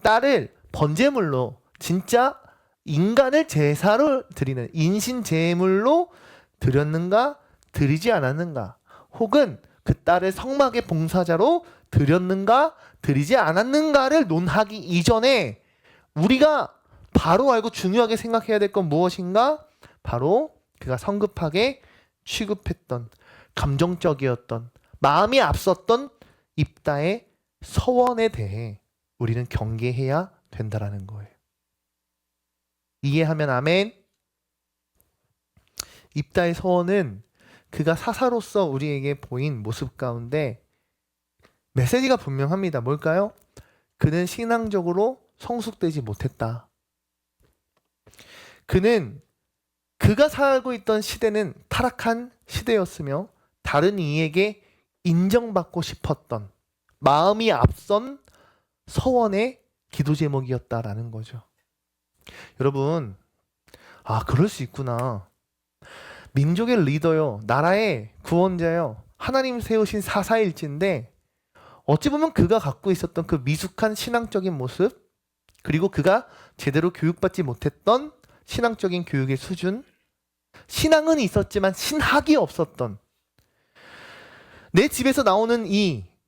딸을 번제물로, 진짜 인간을 제사로 드리는 인신제물로 드렸는가 드리지 않았는가, 혹은 그 딸을 성막의 봉사자로 드렸는가 드리지 않았는가를 논하기 이전에 우리가 바로 알고 중요하게 생각해야 될 건 무엇인가? 바로 그가 성급하게 취급했던, 감정적이었던, 마음이 앞섰던 입다의 서원에 대해 우리는 경계해야 된다라는 거예요. 이해하면 아멘. 입다의 서원은 그가 사사로서 우리에게 보인 모습 가운데 메시지가 분명합니다. 뭘까요? 그는 신앙적으로 성숙되지 못했다. 그가 살고 있던 시대는 타락한 시대였으며 다른 이에게 인정받고 싶었던 마음이 앞선 서원의 기도 제목이었다라는 거죠. 여러분, 그럴 수 있구나. 민족의 리더요, 나라의 구원자요, 하나님 세우신 사사일지인데 어찌 보면 그가 갖고 있었던 그 미숙한 신앙적인 모습, 그리고 그가 제대로 교육받지 못했던 신앙적인 교육의 수준, 신앙은 있었지만 신학이 없었던, 내 집에서 나오는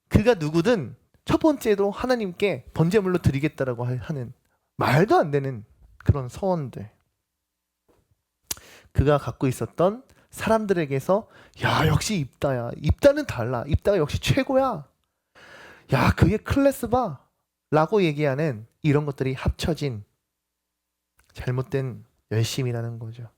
그가 누구든 첫 번째로 하나님께 번제물로 드리겠다라고 하는 말도 안 되는 그런 서원들, 그가 갖고 있었던 사람들에게서 야, 역시 입다야, 입다는 달라, 입다가 역시 최고야, 야, 그게 클래스 봐 라고 얘기하는 이런 것들이 합쳐진 잘못된 열심이라는 거죠.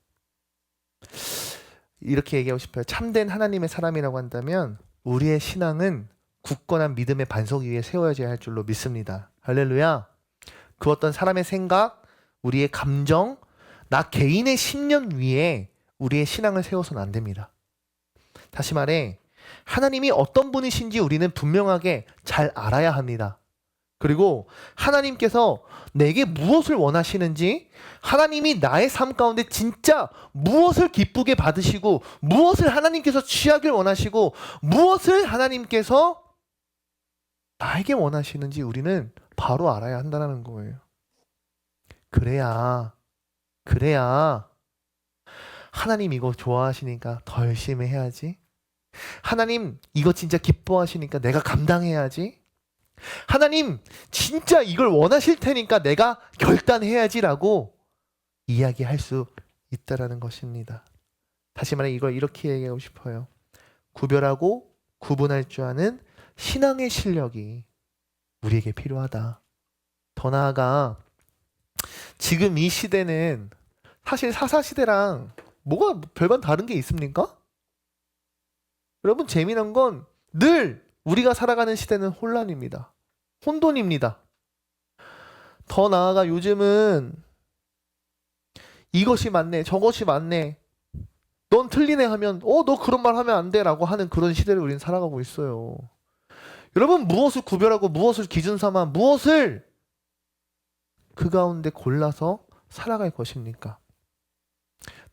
이렇게 얘기하고 싶어요. 참된 하나님의 사람이라고 한다면 우리의 신앙은 굳건한 믿음의 반석 위에 세워져야 할 줄로 믿습니다. 할렐루야. 그 어떤 사람의 생각, 우리의 감정, 나 개인의 신념 위에 우리의 신앙을 세워서는 안 됩니다. 다시 말해, 하나님이 어떤 분이신지 우리는 분명하게 잘 알아야 합니다. 그리고 하나님께서 내게 무엇을 원하시는지, 하나님이 나의 삶 가운데 진짜 무엇을 기쁘게 받으시고, 무엇을 하나님께서 취하길 원하시고, 무엇을 하나님께서 나에게 원하시는지 우리는 바로 알아야 한다는 거예요. 그래야 하나님 이거 좋아하시니까 더 열심히 해야지. 하나님 이거 진짜 기뻐하시니까 내가 감당해야지. 하나님 진짜 이걸 원하실 테니까 내가 결단해야지라고 이야기할 수 있다라는 것입니다. 다시 말해 이걸 이렇게 얘기하고 싶어요. 구별하고 구분할 줄 아는 신앙의 실력이 우리에게 필요하다. 더 나아가 지금 이 시대는 사실 사사시대랑 뭐가 별반 다른 게 있습니까? 여러분 재미난 건 늘 우리가 살아가는 시대는 혼란입니다. 혼돈입니다. 더 나아가 요즘은 이것이 맞네, 저것이 맞네, 넌 틀리네 하면 너 그런 말 하면 안 돼 라고 하는 그런 시대를 우리는 살아가고 있어요. 여러분 무엇을 구별하고 무엇을 기준 삼아 무엇을 그 가운데 골라서 살아갈 것입니까?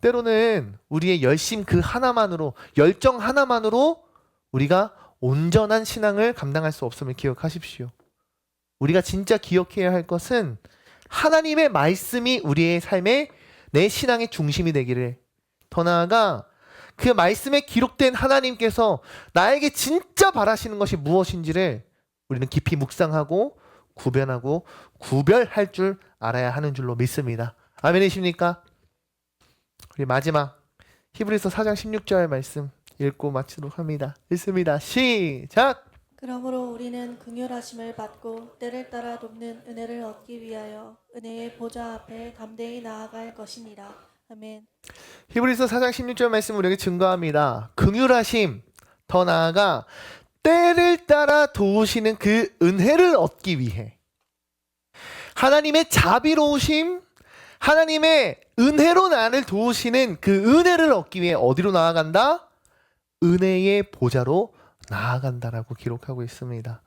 때로는 우리의 열심 그 하나만으로, 열정 하나만으로 우리가 온전한 신앙을 감당할 수 없음을 기억하십시오. 우리가 진짜 기억해야 할 것은 하나님의 말씀이 우리의 삶의 내 신앙의 중심이 되기를, 더 나아가 그 말씀에 기록된 하나님께서 나에게 진짜 바라시는 것이 무엇인지를 우리는 깊이 묵상하고 구별하고 구별할 줄 알아야 하는 줄로 믿습니다. 아멘이십니까? 우리 마지막 히브리서 4장 16절 말씀 읽고 마치도록 합니다. 읽습니다. 시작! 그러므로 우리는 긍휼하심을 받고 때를 따라 돕는 은혜를 얻기 위하여 은혜의 보좌 앞에 담대히 나아갈 것이니라. 아멘. 히브리서 4장 16절 말씀 우리에게 증거합니다. 긍휼하심, 더 나아가 때를 따라 도우시는 그 은혜를 얻기 위해 하나님의 자비로우심, 하나님의 은혜로 나를 도우시는 그 은혜를 얻기 위해 어디로 나아간다? 은혜의 보좌로 나아간다라고 기록하고 있습니다.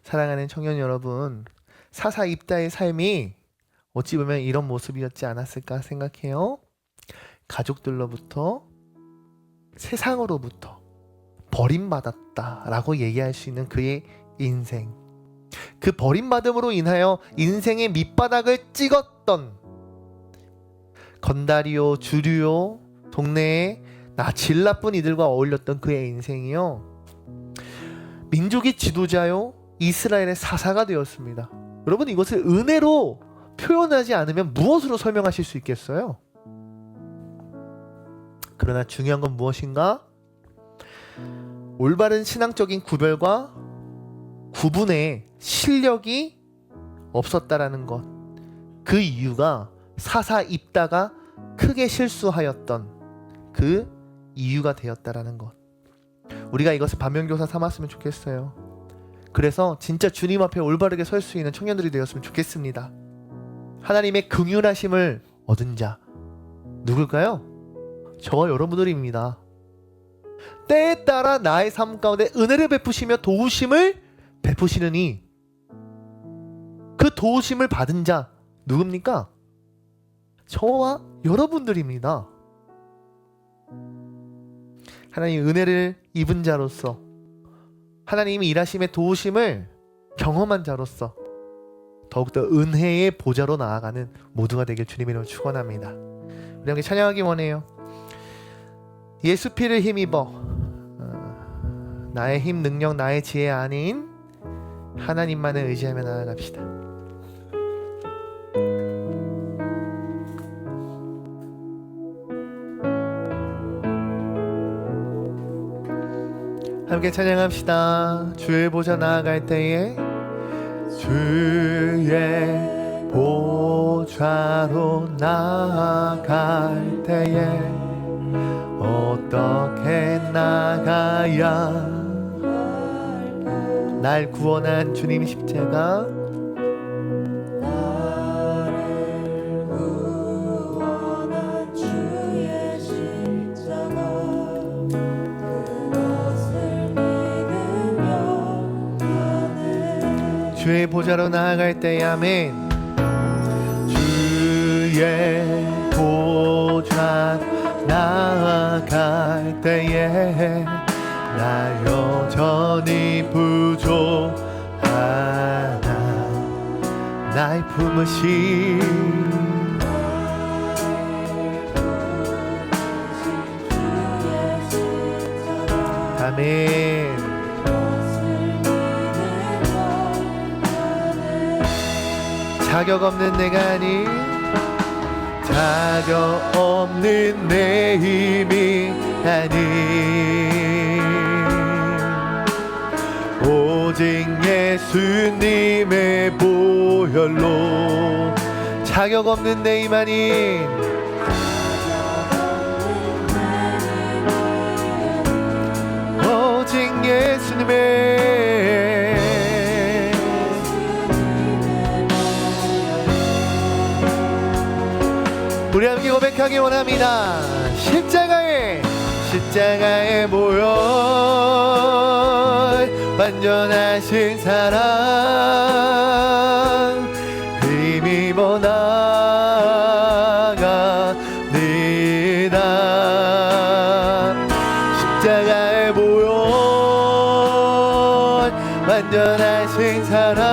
사랑하는 청년 여러분, 사사 입다의 삶이 어찌 보면 이런 모습이었지 않았을까 생각해요. 가족들로부터, 세상으로부터 버림받았다라고 얘기할 수 있는 그의 인생, 그 버림받음으로 인하여 인생의 밑바닥을 찍었던 건달이요, 주류요, 동네에 질 나쁜 이들과 어울렸던 그의 인생이요, 민족의 지도자요, 이스라엘의 사사가 되었습니다. 여러분 이것을 은혜로 표현하지 않으면 무엇으로 설명하실 수 있겠어요? 그러나 중요한 건 무엇인가? 올바른 신앙적인 구별과 구분의 실력이 없었다라는 것. 그 이유가 사사 입다가 크게 실수하였던 그 이유가 되었다라는 것. 우리가 이것을 반면교사 삼았으면 좋겠어요. 그래서 진짜 주님 앞에 올바르게 설 수 있는 청년들이 되었으면 좋겠습니다. 하나님의 긍휼하심을 얻은 자 누굴까요? 저와 여러분들입니다. 때에 따라 나의 삶 가운데 은혜를 베푸시며 도우심을 베푸시느니 그 도우심을 받은 자 누굽니까? 저와 여러분들입니다. 하나님 은혜를 입은 자로서, 하나님이 일하심의 도우심을 경험한 자로서 더욱더 은혜의 보좌로 나아가는 모두가 되길 주님의 이름으로 축원합니다. 우리 함께 찬양하기 원해요. 예수 피를 힘입어 나의 힘, 능력, 나의 지혜 아닌 하나님만을 의지하며 나아갑시다. 함께 찬양합시다. 주의 보좌 나아갈 때에 주의 보좌로 나아갈 때에 어떻게 나가야 날 구원한 주님 십자가 나를 구원한 주의 십자가 그것을 믿으며 가네 주의 보좌로 나아갈 때에 아멘. 주의 보좌 나아갈 때에 나 여전히 부족하나 날 품으신 아멘. 자격 없는 내가 아닌 자격 없는 내 힘이 아닌 오직 예수님의 보혈로 자격 없는 내 힘 아닌 오직 예수님의 우리 함께 고백하기 원합니다. 십자가의 보혈 완전하신 사랑 힘입어 나아갑니다. 십자가의 보혈 완전하신 사랑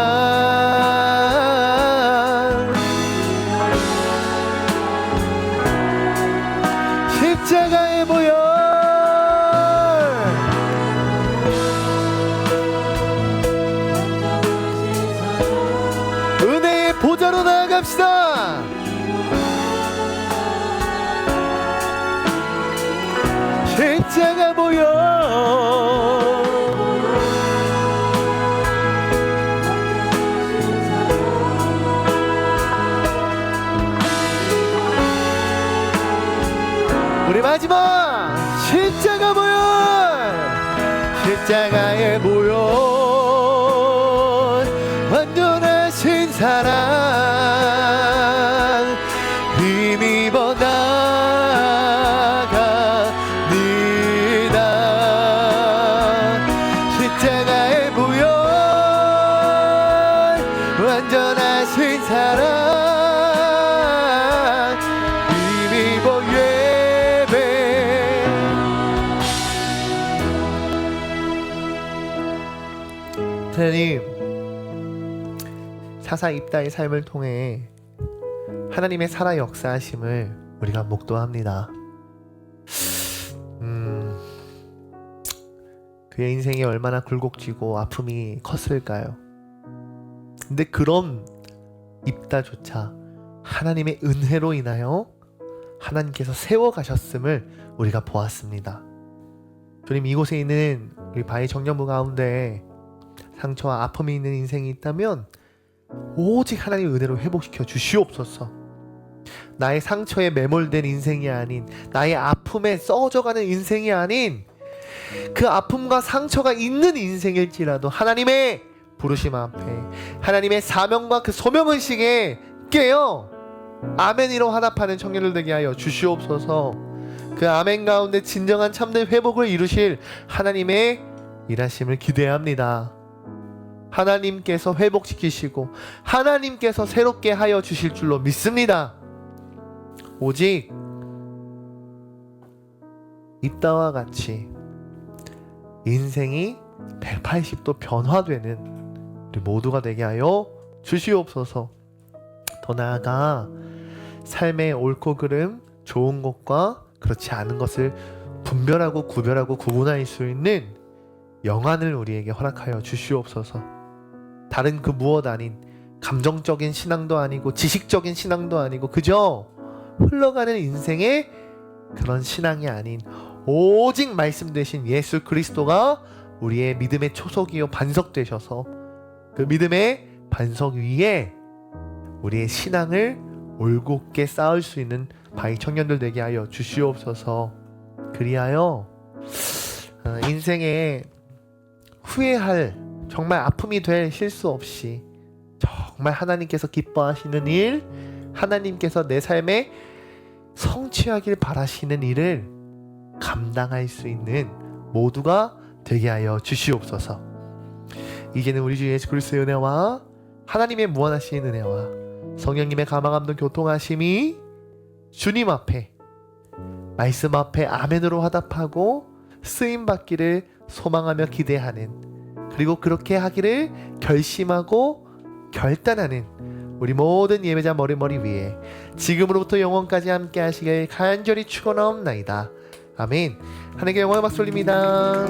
십자가의 보혈 은혜의 보좌로 나아갑시다. 십자가 보혈 우리 마지막 십자가 보혈 십자가의 보혈 완전하신 사랑 힘입어 나아갑니다. 십자가의 보혈 완전하신 사랑 힘입어 하나님, 사사 입다의 삶을 통해 하나님의 살아 역사하심을 우리가 목도합니다. 그의 인생이 얼마나 굴곡지고 아픔이 컸을까요? 근데 그런 입다조차 하나님의 은혜로 인하여 하나님께서 세워가셨음을 우리가 보았습니다. 주님, 이곳에 있는 우리 바위 청년부 가운데 상처와 아픔이 있는 인생이 있다면 오직 하나님의 은혜로 회복시켜 주시옵소서. 나의 상처에 매몰된 인생이 아닌, 나의 아픔에 써져가는 인생이 아닌, 그 아픔과 상처가 있는 인생일지라도 하나님의 부르심 앞에, 하나님의 사명과 그 소명의식에 깨어 아멘이로 화답하는 청년들 되게 하여 주시옵소서. 그 아멘 가운데 진정한 참된 회복을 이루실 하나님의 일하심을 기대합니다. 하나님께서 회복시키시고 하나님께서 새롭게 하여 주실 줄로 믿습니다. 오직 입다와 같이 인생이 180도 변화되는 우리 모두가 되게 하여 주시옵소서. 더 나아가 삶의 옳고 그름, 좋은 것과 그렇지 않은 것을 분별하고 구별하고 구분할 수 있는 영안을 우리에게 허락하여 주시옵소서. 다른 그 무엇 아닌 감정적인 신앙도 아니고 지식적인 신앙도 아니고 그저 흘러가는 인생의 그런 신앙이 아닌 오직 말씀 되신 예수 그리스도가 우리의 믿음의 초석이요 반석 되셔서 그 믿음의 반석 위에 우리의 신앙을 올곧게 쌓을 수 있는 바위 청년들 되게 하여 주시옵소서. 그리하여 인생에 후회할 정말 아픔이 될 실수 없이 정말 하나님께서 기뻐하시는 일, 하나님께서 내 삶에 성취하길 바라시는 일을 감당할 수 있는 모두가 되게 하여 주시옵소서. 이제는 우리 주 예수 그리스도의 은혜와 하나님의 무한하신 은혜와 성령님의 감화감동 교통하심이 주님 앞에 말씀 앞에 아멘으로 화답하고 쓰임받기를 소망하며 기대하는, 그리고 그렇게 하기를 결심하고 결단하는 우리 모든 예배자 머리 위에 지금으로부터 영원까지 함께 하시길 간절히 축원하옵나이다. 아멘. 하나님께 영광의 박수 올립니다.